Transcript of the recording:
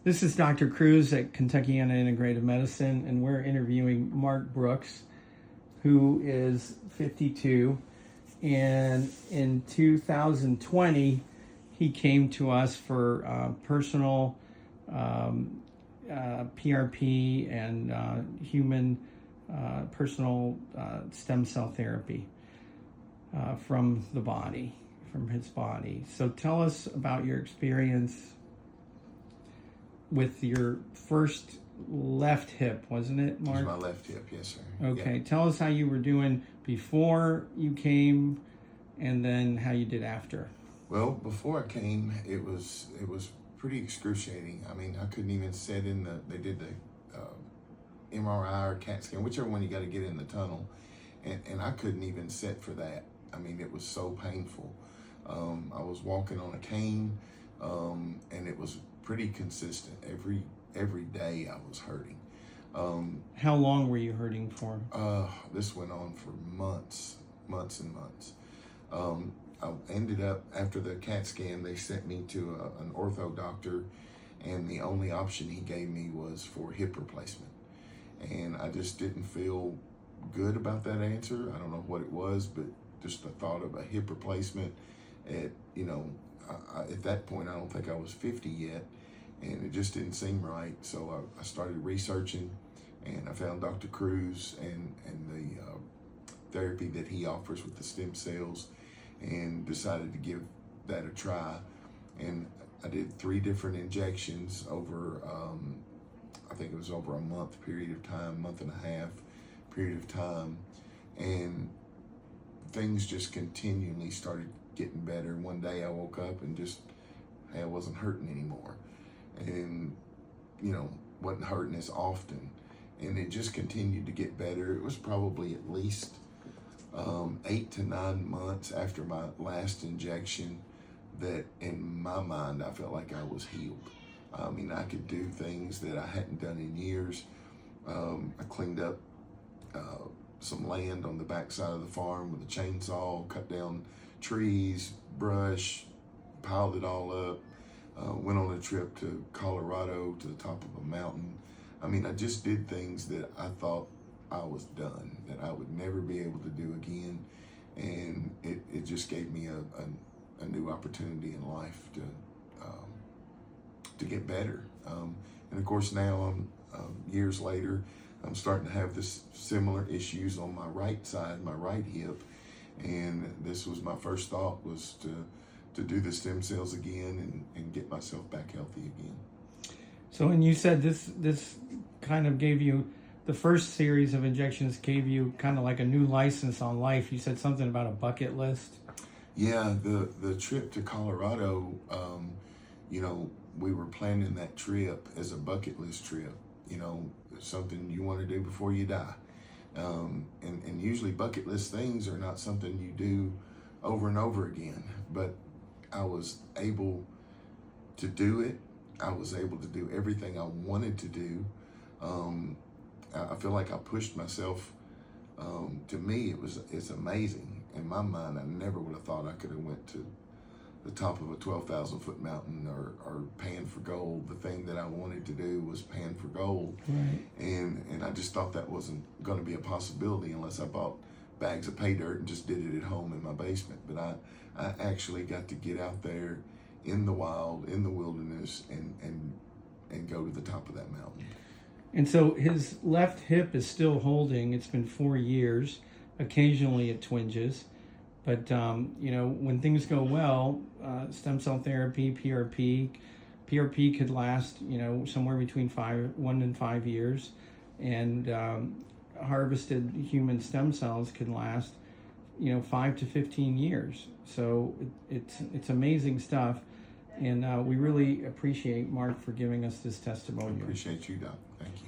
This is Dr. Cruz at Kentuckiana Integrative Medicine, and we're interviewing Mark Brooks, who is 52. And in 2020, he came to us for personal PRP and human personal stem cell therapy from the body, from his body. So tell us about your experience with your first left hip, wasn't it, Mark? It was my left hip, yes, sir. Okay, Yeah. tell us how you were doing before you came and then how you did after. Well, before I came, it was pretty excruciating. I mean, I couldn't even sit in they did the MRI or CAT scan, whichever one you got to get in the tunnel, and I couldn't even sit for that. I mean, it was so painful. I was walking on a cane, and it was pretty consistent. Every day I was hurting. How long were you hurting for? This went on for months and months. I ended up, after the CAT scan, they sent me to an ortho doctor, and the only option he gave me was for hip replacement. And I just didn't feel good about that answer. I don't know what it was, but just the thought of a hip replacement at, at that point, I don't think I was 50 yet, and it just didn't seem right. So I started researching, and I found Dr. Cruz and the therapy that he offers with the stem cells, and decided to give that a try. And I did 3 different injections over, I think it was over a month period of time, month and a half period of time. And things just continually started getting better. One day I woke up and just, I wasn't hurting anymore. And, wasn't hurting as often. And it just continued to get better. It was probably at least 8 to 9 months after my last injection that in my mind I felt like I was healed. I mean, I could do things that I hadn't done in years. I cleaned up some land on the backside of the farm with a chainsaw, cut down trees, brush, piled it all up, went on a trip to Colorado to the top of a mountain. I mean, I just did things that I thought I was done, that I would never be able to do again. And it just gave me a new opportunity in life to get better. And of course now years later, I'm starting to have this similar issues on my right side, my right hip. And this was my first thought, was to do the stem cells again and get myself back healthy again. So, and you said this kind of gave you, the first series of injections gave you kind of like a new license on life. You said something about a bucket list. Yeah, the trip to Colorado, we were planning that trip as a bucket list trip, something you want to do before you die. And usually bucket list things are not something you do over and over again, but I was able to do it. I was able to do everything I wanted to do. I feel like I pushed myself. To me, it's amazing. In my mind, I never would have thought I could have went to the top of a 12,000 foot mountain or pan for gold. The thing that I wanted to do was pan for gold. Right. And I just thought that wasn't going to be a possibility unless I bought bags of pay dirt and just did it at home in my basement. But I actually got to get out there in the wild, in the wilderness, and go to the top of that mountain. And so his left hip is still holding. It's been 4 years. Occasionally it twinges. But, when things go well, stem cell therapy, PRP could last, somewhere between 1 and 5 years. And harvested human stem cells can last, 5 to 15 years. So it's amazing stuff. And we really appreciate Mark for giving us this testimony. I appreciate you, Doc. Thank you.